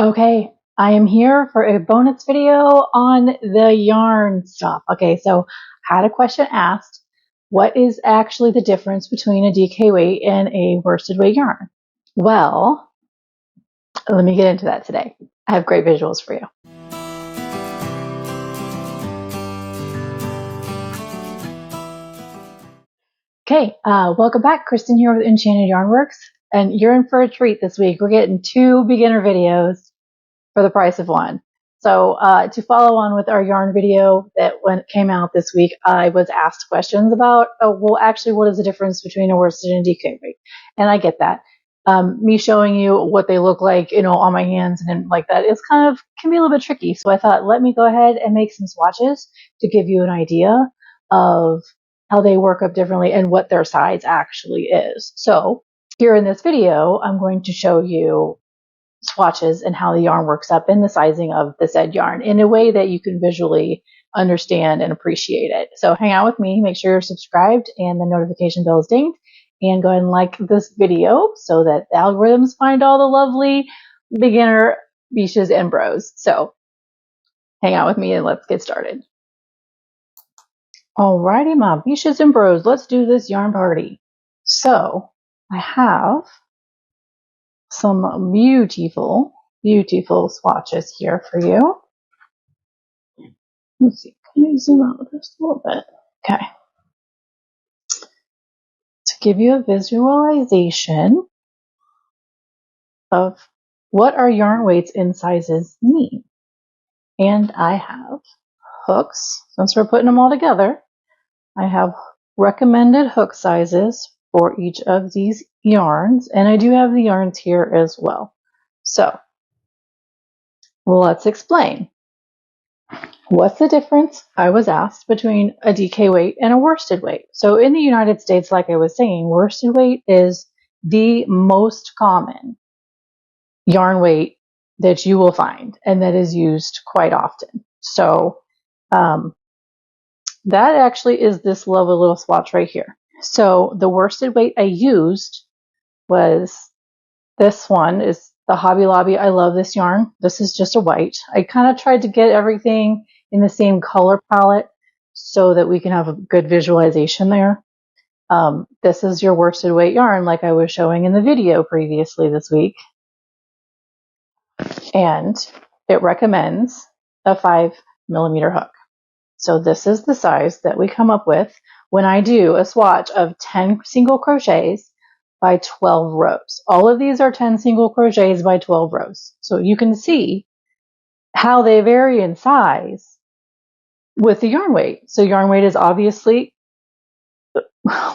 Okay, I am here for a bonus video on the yarn stuff. Okay, so I had a question asked, what is actually the difference between a DK weight and a worsted weight yarn? Well, let me get into that today. I have great visuals for you. Okay, welcome back. Kristen here with Enchanted Yarnworks, and you're in for a treat this week. We're getting 2 beginner videos for the price of 1. So to follow on with our yarn video that when it came out this week, I was asked questions about, well, actually, what is the difference between a worsted and DK weight? And I get that. Me showing you what they look like, on my hands and like that is can be a little bit tricky. So I thought, let me go ahead and make some swatches to give you an idea of how they work up differently and what their size actually is. So here in this video, I'm going to show you swatches and how the yarn works up in the sizing of the said yarn in a way that you can visually understand and appreciate it. So hang out with me, make sure you're subscribed and the notification bell is dinged, and go ahead and like this video so that the algorithms find all the lovely beginner biches and bros. So hang out with me and let's get started. Alrighty, my biches and bros, let's do this yarn party. So I have some beautiful swatches here for you. Let's see, can I zoom out just a little bit? Okay. To give you a visualization of what our yarn weights and sizes mean. And I have hooks, since we're putting them all together, I have recommended hook sizes for each of these yarns, and I do have the yarns here as well. So let's explain. What's the difference, I was asked, between a DK weight and a worsted weight? So in the United States, like I was saying, worsted weight is the most common yarn weight that you will find and that is used quite often. So that actually is this lovely little swatch right here. So the worsted weight I used was this one, is the Hobby Lobby. I love this yarn. This is just a white. I kind of tried to get everything in the same color palette so that we can have a good visualization there. This is your worsted weight yarn like I was showing in the video previously this week. And it recommends a 5mm hook. So this is the size that we come up with when I do a swatch of 10 single crochets by 12 rows. All of these are 10 single crochets by 12 rows. So you can see how they vary in size with the yarn weight. So yarn weight is obviously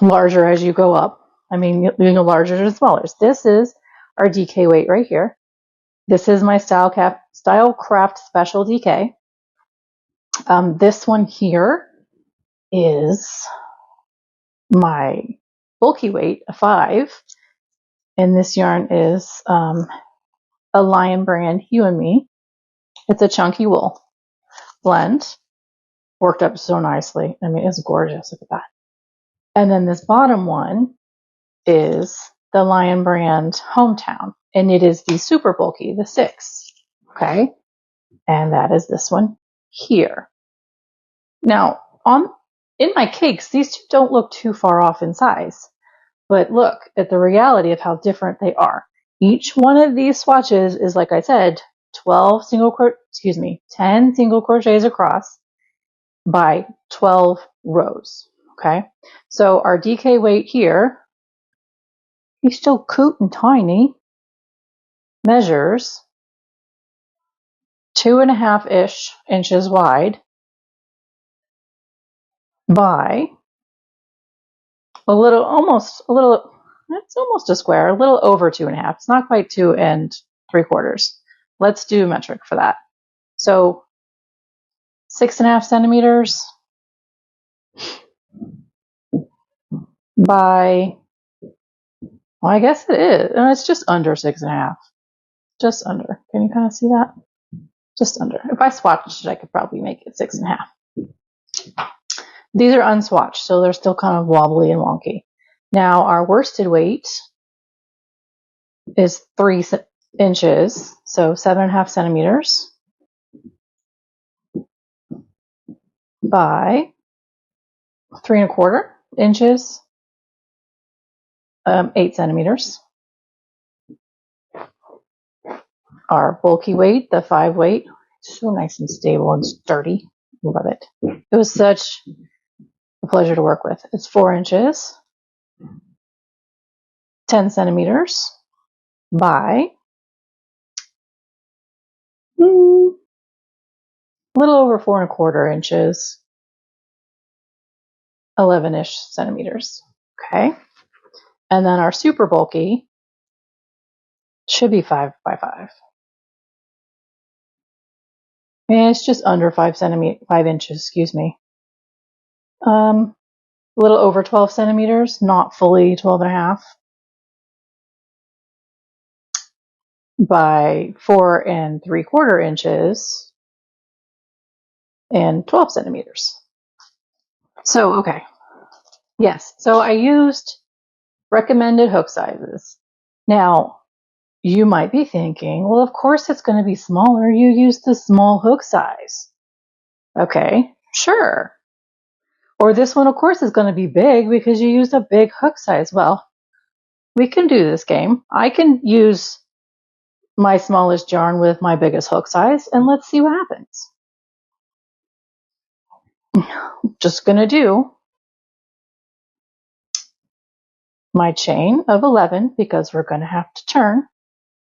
larger as you go up. I mean, larger to smaller. This is our DK weight right here. This is my Stylecraft Special DK. This one here is my bulky weight, a 5. And this yarn is a Lion brand You and Me. It's a chunky wool blend. Worked up so nicely. I mean, it's gorgeous. Look at that. And then this bottom one is the Lion brand Hometown. And it is the super bulky, the 6. Okay. And that is this one here. Now, in my cakes, these two don't look too far off in size. But look at the reality of how different they are. Each one of these swatches is, like I said, 10 single crochets across by 12 rows. Okay, so our DK weight here, he's still cute and tiny, measures 2.5-ish inches wide by it's almost a square, a little over 2.5. It's not quite 2 3/4. Let's do metric for that. So 6.5 centimeters by, well, I guess it is. It's just under 6.5. Just under. Can you kind of see that? Just under. If I swatched it, I could probably make it 6.5. These are unswatched, so they're still kind of wobbly and wonky. Now, our worsted weight is 3 inches, so 7.5 centimeters by 3.25 inches, 8 centimeters. Our bulky weight, the 5 weight, so nice and stable and sturdy. Love it. It was such a pleasure to work with. It's 4 inches, 10 centimeters by a little over 4.25 inches, 11-ish centimeters. Okay. And then our super bulky should be 5 by 5. And it's just under 5 inches, excuse me. A little over 12 centimeters, not fully 12.5, by 4.75 inches and 12 centimeters. So, okay. Yes, so I used recommended hook sizes. Now, you might be thinking, well, of course it's going to be smaller. You used the small hook size. Okay, sure. Or this one, of course, is going to be big because you used a big hook size. Well, we can do this game. I can use my smallest yarn with my biggest hook size, and let's see what happens. Just going to do my chain of 11 because we're going to have to turn.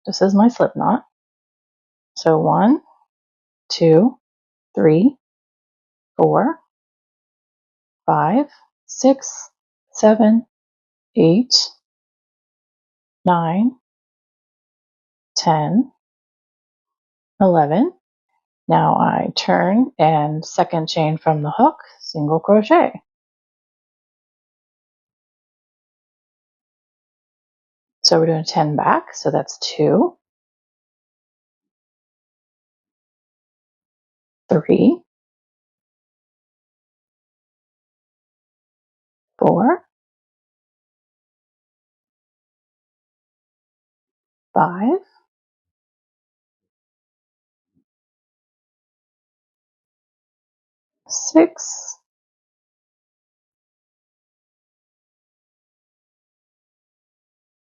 This is my slip knot. So 1, 2, 3, 4, 5, 6, 7, 8, 9, 10, 11. Now I turn and second chain from the hook, single crochet. So we're doing 10 back, so that's 2, 3, 4, 5, 6,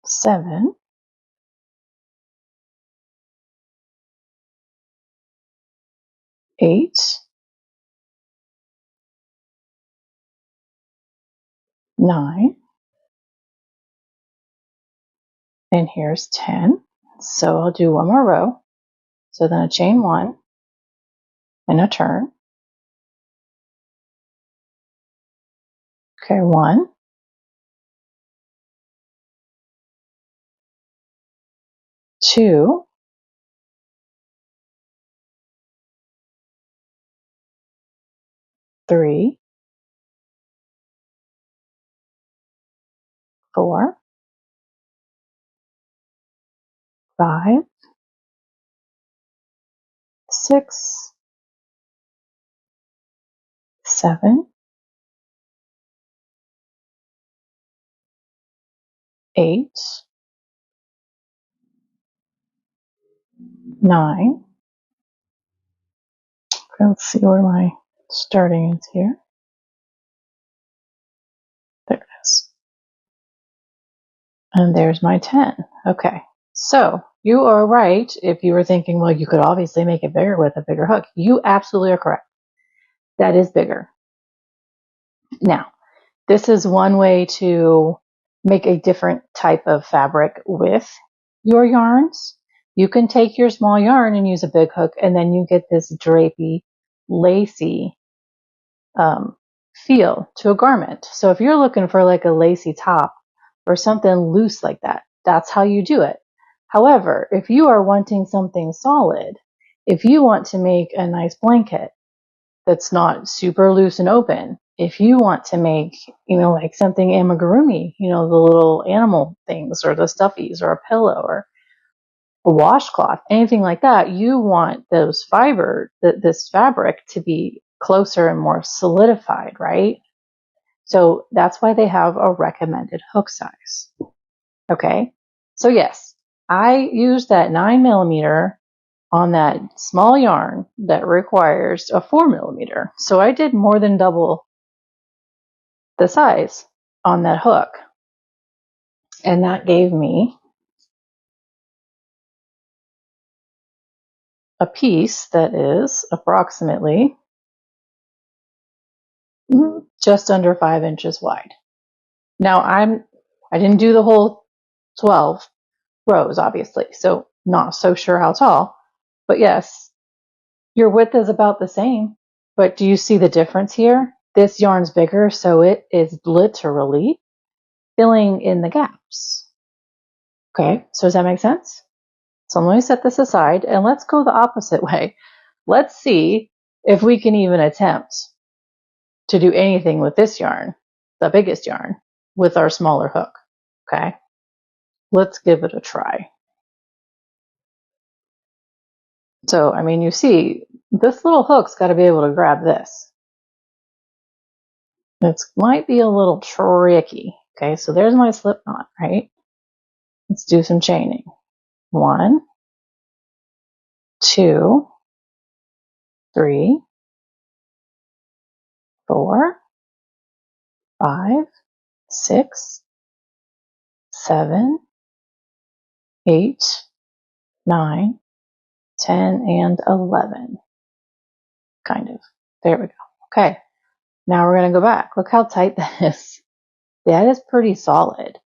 7, 8, 9, and here's 10. So I'll do one more row. So then a chain 1 and a turn. Okay, 1, 2, 3, 4, 5, 6, 7, 8, 9. Let's see where my starting is here. There it is. And there's my 10. Okay. So you are right if you were thinking, well, you could obviously make it bigger with a bigger hook. You absolutely are correct. That is bigger. Now, this is one way to make a different type of fabric with your yarns. You can take your small yarn and use a big hook, and then you get this drapey, lacy feel to a garment. So if you're looking for like a lacy top or something loose like that, that's how you do it. However, if you are wanting something solid, if you want to make a nice blanket that's not super loose and open, if you want to make, like something amigurumi, the little animal things or the stuffies or a pillow or a washcloth, anything like that, you want this fabric to be closer and more solidified, right? So that's why they have a recommended hook size. Okay. So yes, I used that 9mm on that small yarn that requires a 4mm. So I did more than double the size on that hook. And that gave me a piece that is approximately just under 5 inches wide. Now I didn't do the whole 12 rows, obviously, so not so sure how tall, but yes, your width is about the same. But do you see the difference here? This yarn's bigger, so it is literally filling in the gaps. Okay, so does that make sense? So let me set this aside and let's go the opposite way. Let's see if we can even attempt to do anything with this yarn, the biggest yarn, with our smaller hook. Okay, let's give it a try. So, I mean, you see, this little hook's got to be able to grab this. It might be a little tricky. Okay, so there's my slip knot, right? Let's do some chaining. 1, 2, 3, 4, 5, 6, 7, 8, 9, 10, and 11. Kind of. There we go. Okay, now we're going to go back. Look how tight that is. That is pretty solid.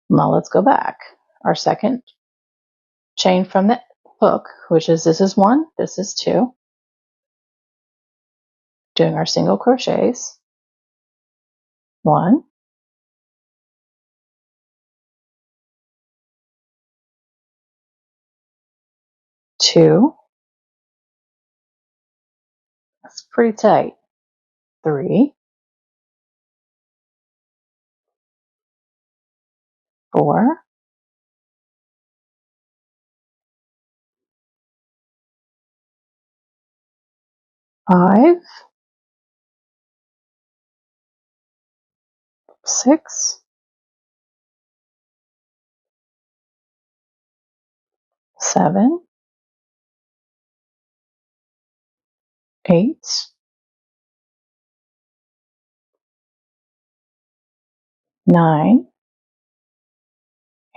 Now let's go back. Our second chain from the hook, which is this is 1, this is 2. Doing our single crochets. 1, 2. That's pretty tight. 3, 4, 5, 6, 7, 8, 9,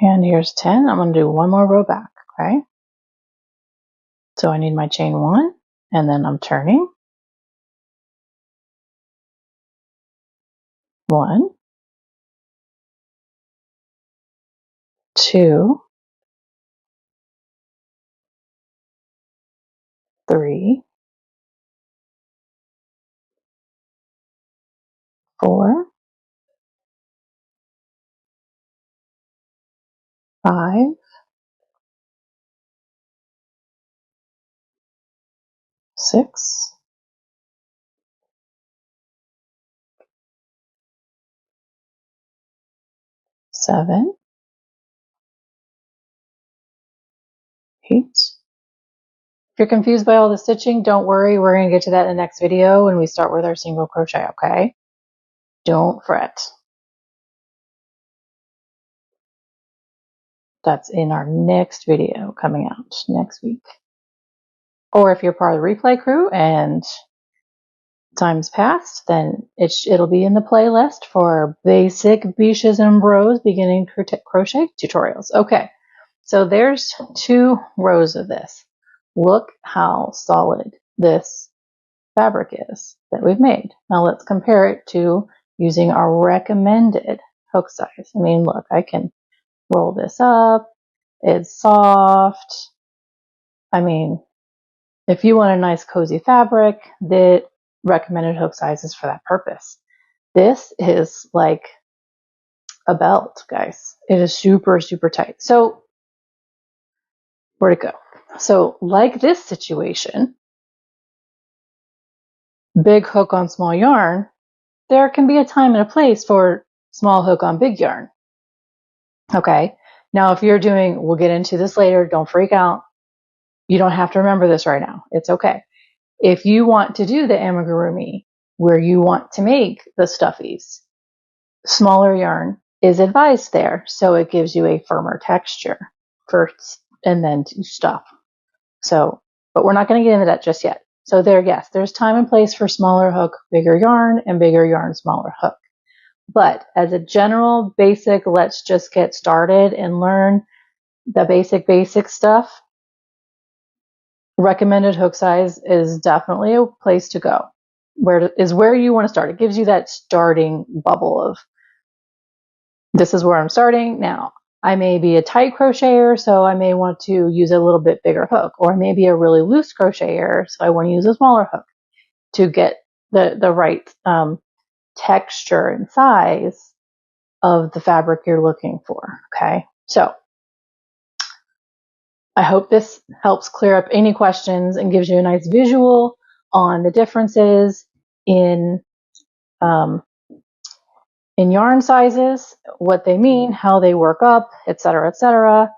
and here's 10. I'm going to do one more row back, okay? So I need my chain 1, and then I'm turning. 1, 2, 3, 4, 5, 6, 7, 8. If you're confused by all the stitching, don't worry. We're going to get to that in the next video when we start with our single crochet, okay? Don't fret. That's in our next video coming out next week. Or if you're part of the replay crew and time's passed, then it'll be in the playlist for basic biches and bros beginning crochet tutorials. Okay, so there's 2 rows of this. Look how solid this fabric is that we've made. Now let's compare it to using our recommended hook size. I mean, look, I can roll this up. It's soft. I mean, if you want a nice cozy fabric, the recommended hook size is for that purpose. This is like a belt, guys. It is super, super tight. So where'd it go? So like this situation, big hook on small yarn, there can be a time and a place for small hook on big yarn. Okay. Now, if you're doing, we'll get into this later. Don't freak out. You don't have to remember this right now. It's okay. If you want to do the amigurumi where you want to make the stuffies, smaller yarn is advised there. So it gives you a firmer texture first and then to stop. So, but we're not going to get into that just yet. So there, yes, there's time and place for smaller hook, bigger yarn, and bigger yarn, smaller hook. But as a general basic, let's just get started and learn the basic stuff. Recommended hook size is definitely a place to go. Where you want to start. It gives you that starting bubble of, this is where I'm starting. Now, I may be a tight crocheter, so I may want to use a little bit bigger hook, or I may be a really loose crocheter, so I want to use a smaller hook to get the right texture and size of the fabric you're looking for. Okay, so I hope this helps clear up any questions and gives you a nice visual on the differences in yarn sizes, what they mean, how they work up, etc.,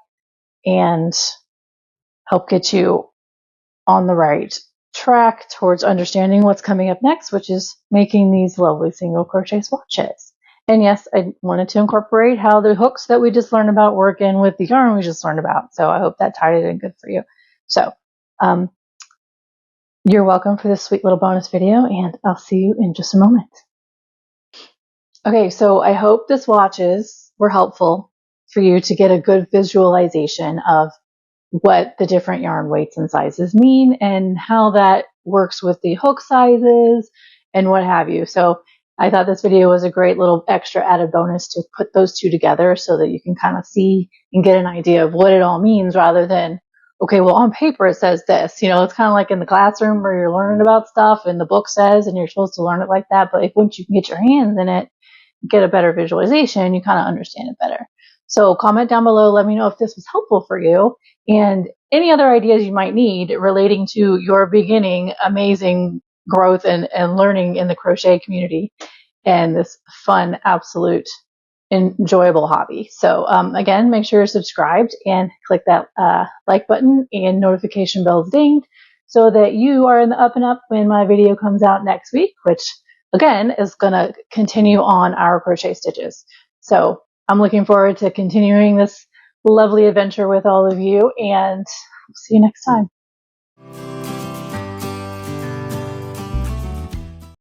and help get you on the right track towards understanding what's coming up next, which is making these lovely single crochet swatches. And yes, I wanted to incorporate how the hooks that we just learned about work in with the yarn we just learned about. So I hope that tied it in good for you. So you're welcome for this sweet little bonus video, and I'll see you in just a moment. Okay, so I hope the swatches were helpful for you to get a good visualization of what the different yarn weights and sizes mean and how that works with the hook sizes and what have you. So I thought this video was a great little extra added bonus to put those two together so that you can kind of see and get an idea of what it all means, rather than, okay, well, on paper it says this. You know, it's kind of like in the classroom where you're learning about stuff and the book says, and you're supposed to learn it like that. But once you can get your hands in it, get a better visualization, you kind of understand it better. So comment down below, let me know if this was helpful for you, and any other ideas you might need relating to your beginning amazing growth and learning in the crochet community and this fun, absolute, enjoyable hobby. So again, make sure you're subscribed and click that like button and notification bells dinged so that you are in the up and up when my video comes out next week, which again is going to continue on our crochet stitches. So I'm looking forward to continuing this lovely adventure with all of you, and see you next time.